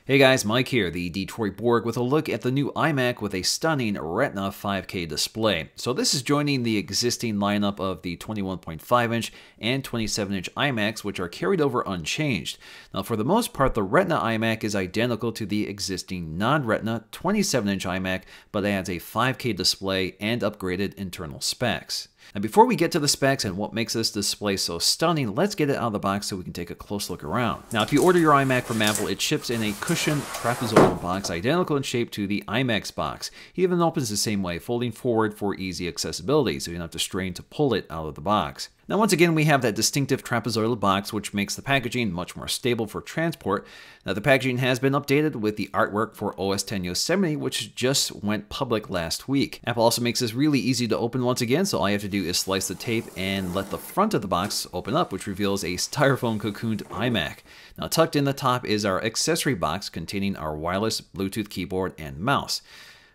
Hey guys, Mike here, the Detroit Borg, with a look at the new iMac with a stunning Retina 5K display. So this is joining the existing lineup of the 21.5-inch and 27-inch iMacs, which are carried over unchanged. Now for the most part, the Retina iMac is identical to the existing non-Retina 27-inch iMac, but adds a 5K display and upgraded internal specs. Now before we get to the specs and what makes this display so stunning, let's get it out of the box so we can take a close look around. Now if you order your iMac from Apple, it ships in a cushioned trapezoidal box identical in shape to the iMac's box. It even opens the same way, folding forward for easy accessibility, so you don't have to strain to pull it out of the box. Now once again, we have that distinctive trapezoidal box, which makes the packaging much more stable for transport. Now the packaging has been updated with the artwork for OS X Yosemite, which just went public last week. Apple also makes this really easy to open once again, so all you have to do is slice the tape and let the front of the box open up, which reveals a styrofoam cocooned iMac. Now tucked in the top is our accessory box containing our wireless Bluetooth keyboard and mouse.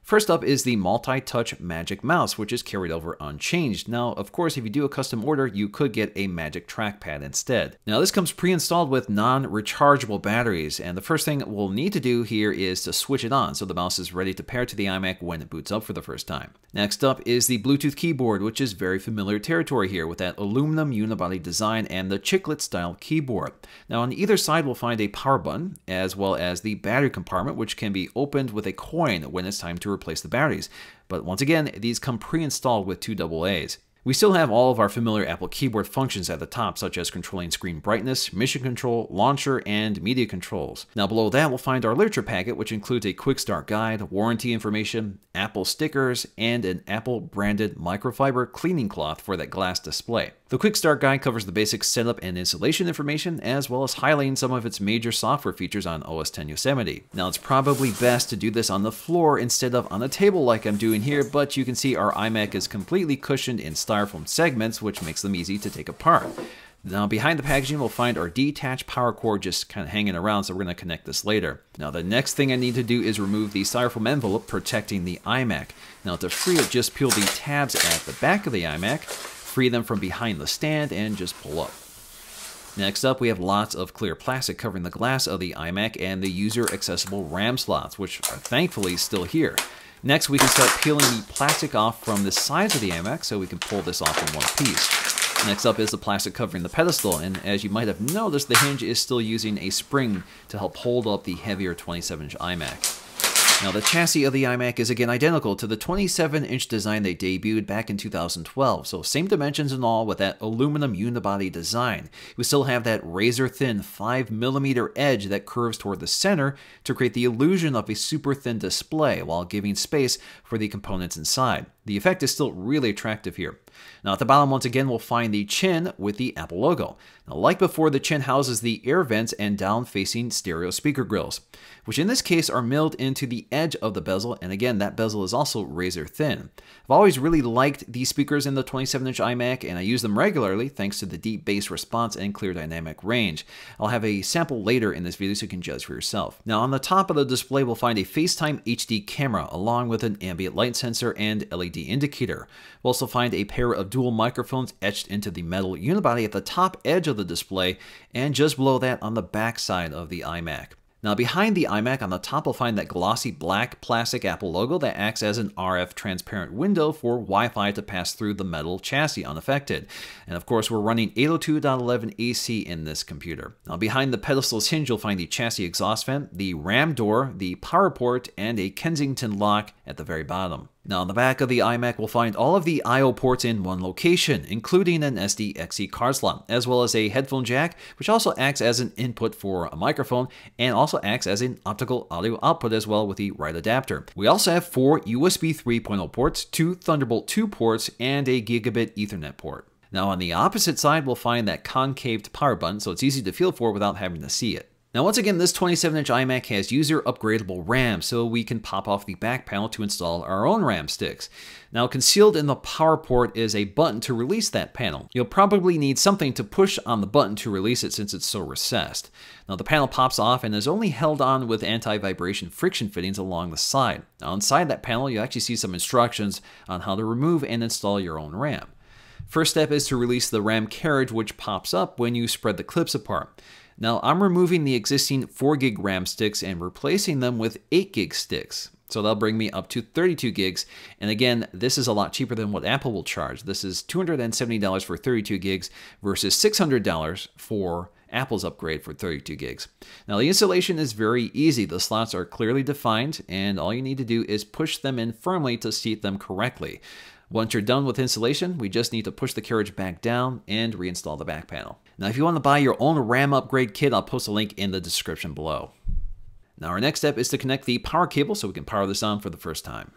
First up is the multi-touch Magic Mouse, which is carried over unchanged. Now, of course, if you do a custom order, you could get a Magic Trackpad instead. Now, this comes pre-installed with non-rechargeable batteries, and the first thing we'll need to do here is to switch it on so the mouse is ready to pair to the iMac when it boots up for the first time. Next up is the Bluetooth keyboard, which is very familiar territory here with that aluminum unibody design and the chiclet-style keyboard. Now, on either side, we'll find a power button, as well as the battery compartment, which can be opened with a coin when it's time to replace the batteries. But once again, these come pre-installed with two AA's. We still have all of our familiar Apple keyboard functions at the top, such as controlling screen brightness, mission control, launcher, and media controls. Now below that, we'll find our literature packet, which includes a quick start guide, warranty information, Apple stickers, and an Apple branded microfiber cleaning cloth for that glass display. The quick start guide covers the basic setup and installation information, as well as highlighting some of its major software features on OS X Yosemite. Now it's probably best to do this on the floor instead of on a table like I'm doing here, but you can see our iMac is completely cushioned in styrofoam segments, which makes them easy to take apart. Now behind the packaging, we'll find our detached power cord just kind of hanging around, so we're going to connect this later. Now the next thing I need to do is remove the styrofoam envelope protecting the iMac. Now to free it, just peel the tabs at the back of the iMac, free them from behind the stand, and just pull up. Next up, we have lots of clear plastic covering the glass of the iMac and the user-accessible RAM slots, which are thankfully still here. Next, we can start peeling the plastic off from the sides of the iMac so we can pull this off in one piece. Next up is the plastic covering the pedestal, and as you might have noticed, the hinge is still using a spring to help hold up the heavier 27-inch iMac. Now the chassis of the iMac is again identical to the 27-inch design they debuted back in 2012, so same dimensions and all with that aluminum unibody design. We still have that razor-thin 5mm edge that curves toward the center to create the illusion of a super thin display while giving space for the components inside. The effect is still really attractive here. Now at the bottom, once again, we'll find the chin with the Apple logo. Now like before, the chin houses the air vents and down-facing stereo speaker grills, which in this case are milled into the edge of the bezel, and again, that bezel is also razor thin. I've always really liked these speakers in the 27-inch iMac, and I use them regularly thanks to the deep bass response and clear dynamic range. I'll have a sample later in this video so you can judge for yourself. Now on the top of the display, we'll find a FaceTime HD camera along with an ambient light sensor and LED indicator. We'll also find a pair of dual microphones etched into the metal unibody at the top edge of the display, and just below that on the back side of the iMac. Now behind the iMac on the top, we'll find that glossy black plastic Apple logo that acts as an RF transparent window for Wi-Fi to pass through the metal chassis unaffected. And of course, we're running 802.11 AC in this computer. Now behind the pedestal's hinge, you'll find the chassis exhaust vent, the RAM door, the power port, and a Kensington lock at the very bottom. Now on the back of the iMac, we'll find all of the I/O ports in one location, including an SD-XC card slot, as well as a headphone jack, which also acts as an input for a microphone, and also acts as an optical audio output as well with the right adapter. We also have 4 USB 3.0 ports, 2 Thunderbolt 2 ports, and a Gigabit Ethernet port. Now on the opposite side, we'll find that concaved power button, so it's easy to feel for without having to see it. Now once again, this 27-inch iMac has user upgradable RAM, so we can pop off the back panel to install our own RAM sticks. Now concealed in the power port is a button to release that panel. You'll probably need something to push on the button to release it since it's so recessed. Now the panel pops off and is only held on with anti-vibration friction fittings along the side. Now inside that panel, you actually see some instructions on how to remove and install your own RAM. First step is to release the RAM carriage, which pops up when you spread the clips apart. Now I'm removing the existing 4 gig RAM sticks and replacing them with 8 gig sticks. So that'll bring me up to 32 gigs. And again, this is a lot cheaper than what Apple will charge. This is $270 for 32 gigs versus $600 for Apple's upgrade for 32 gigs. Now the installation is very easy. The slots are clearly defined and all you need to do is push them in firmly to seat them correctly. Once you're done with installation, we just need to push the carriage back down and reinstall the back panel. Now if you want to buy your own RAM upgrade kit, I'll post a link in the description below. Now our next step is to connect the power cable so we can power this on for the first time.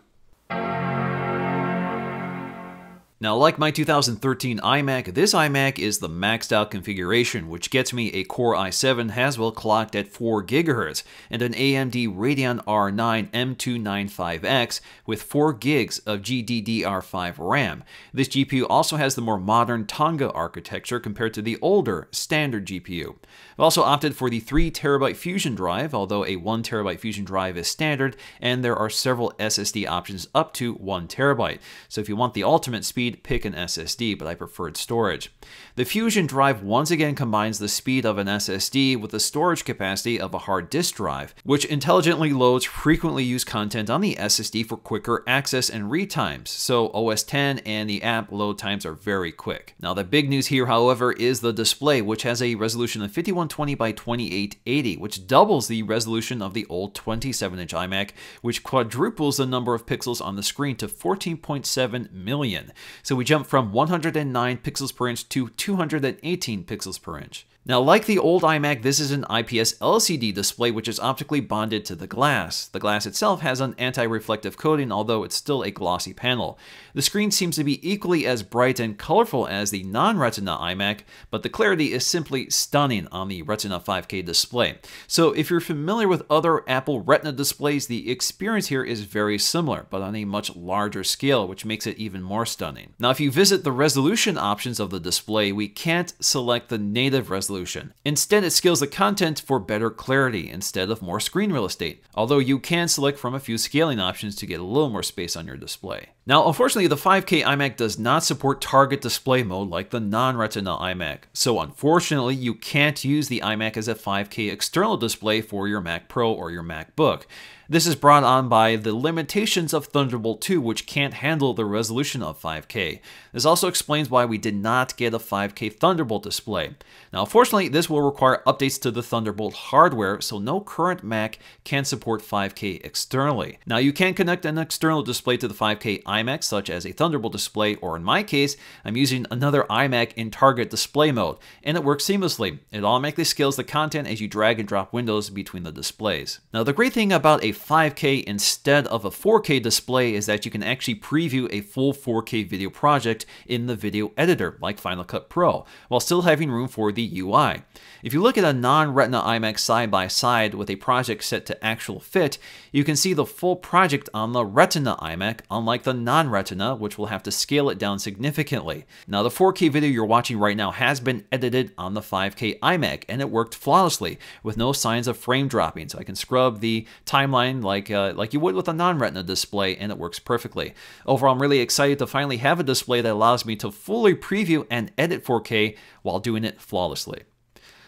Now, like my 2013 iMac, this iMac is the maxed out configuration, which gets me a Core i7 Haswell clocked at 4 GHz and an AMD Radeon R9 M295X with 4 gigs of GDDR5 RAM. This GPU also has the more modern Tonga architecture compared to the older standard GPU. I've also opted for the 3TB Fusion drive, although a 1TB Fusion drive is standard, and there are several SSD options up to 1TB. So if you want the ultimate speed, pick an SSD, but I preferred storage. The Fusion drive once again combines the speed of an SSD with the storage capacity of a hard disk drive, which intelligently loads frequently used content on the SSD for quicker access and read times, so OS X and the app load times are very quick. Now the big news here, however, is the display, which has a resolution of 5120 by 2880, which doubles the resolution of the old 27-inch iMac, which quadruples the number of pixels on the screen to 14.7 million. So we jump from 109 pixels per inch to 218 pixels per inch. Now, like the old iMac, this is an IPS LCD display which is optically bonded to the glass. The glass itself has an anti-reflective coating, although it's still a glossy panel. The screen seems to be equally as bright and colorful as the non-Retina iMac, but the clarity is simply stunning on the Retina 5K display. So if you're familiar with other Apple Retina displays, the experience here is very similar, but on a much larger scale, which makes it even more stunning. Now, if you visit the resolution options of the display, we can't select the native resolution. Instead, it scales the content for better clarity instead of more screen real estate, although you can select from a few scaling options to get a little more space on your display. Now, unfortunately, the 5K iMac does not support target display mode like the non-Retina iMac, so unfortunately, you can't use the iMac as a 5K external display for your Mac Pro or your MacBook. This is brought on by the limitations of Thunderbolt 2, which can't handle the resolution of 5K. This also explains why we did not get a 5K Thunderbolt display. Now, unfortunately, this will require updates to the Thunderbolt hardware, so no current Mac can support 5K externally. Now, you can connect an external display to the 5K iMac, such as a Thunderbolt display, or in my case, I'm using another iMac in target display mode, and it works seamlessly. It automatically scales the content as you drag and drop windows between the displays. Now, the great thing about a 5K instead of a 4K display is that you can actually preview a full 4K video project in the video editor, like Final Cut Pro, while still having room for the UI. If you look at a non-Retina iMac side by side with a project set to actual fit, you can see the full project on the Retina iMac, unlike the non-Retina, which will have to scale it down significantly. Now, the 4K video you're watching right now has been edited on the 5K iMac, and it worked flawlessly with no signs of frame dropping, so I can scrub the timeline like you would with a non-Retina display, and it works perfectly. Overall, I'm really excited to finally have a display that allows me to fully preview and edit 4K while doing it flawlessly.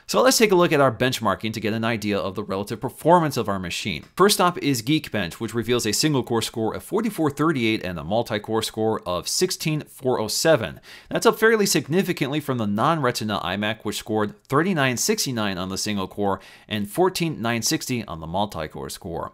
So let's take a look at our benchmarking to get an idea of the relative performance of our machine. First up is Geekbench, which reveals a single-core score of 4438 and a multi-core score of 16407. That's up fairly significantly from the non-Retina iMac, which scored 3969 on the single-core and 14960 on the multi-core score.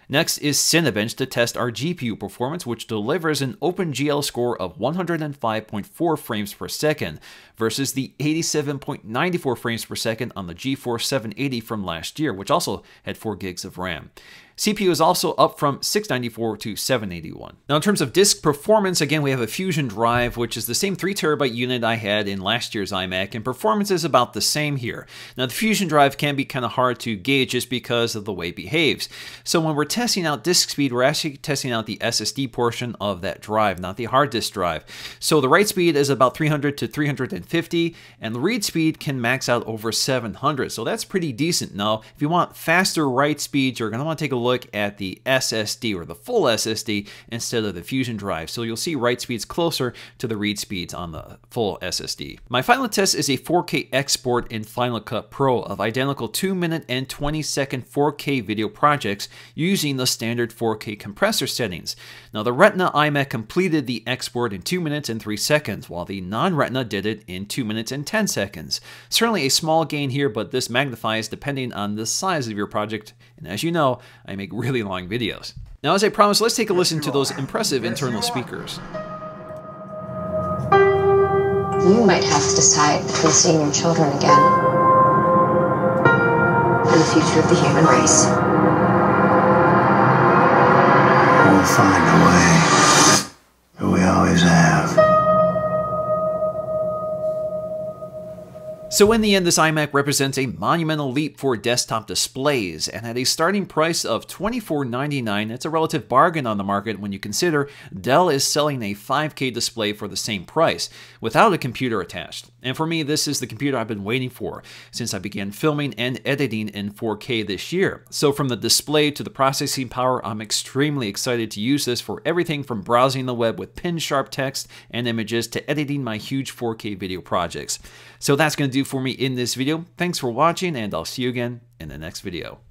Next is Cinebench to test our GPU performance, which delivers an OpenGL score of 105.4 frames per second versus the 87.94 frames per second on the GeForce 780 from last year, which also had 4 gigs of RAM. CPU is also up from 694 to 781. Now, in terms of disk performance, again, we have a Fusion drive, which is the same 3TB unit I had in last year's iMac, and performance is about the same here. Now, the Fusion drive can be kind of hard to gauge just because of the way it behaves. So when we're testing out disk speed, we're actually testing out the SSD portion of that drive, not the hard disk drive. So the write speed is about 300 to 350, and the read speed can max out over 700. So that's pretty decent. Now, if you want faster write speeds, you're going to want to take a look look at the SSD or the full SSD instead of the Fusion drive, so you'll see write speeds closer to the read speeds on the full SSD. My final test is a 4K export in Final Cut Pro of identical 2-minute and 20-second 4K video projects using the standard 4K compressor settings. Now, the Retina iMac completed the export in 2 minutes and 3 seconds, while the non-Retina did it in 2 minutes and 10 seconds. Certainly a small gain here, but this magnifies depending on the size of your project, and as you know, I make really long videos. Now, as I promised, let's take a listen to those impressive internal speakers. You might have to decide between seeing your children again and the future of the human race. We'll find a way, but we always have. So in the end, this iMac represents a monumental leap for desktop displays, and at a starting price of $24.99, it's a relative bargain on the market when you consider Dell is selling a 5K display for the same price, without a computer attached. And for me, this is the computer I've been waiting for since I began filming and editing in 4K this year. So from the display to the processing power, I'm extremely excited to use this for everything from browsing the web with pin-sharp text and images to editing my huge 4K video projects. So that's going to do for me in this video. Thanks for watching, and I'll see you again in the next video.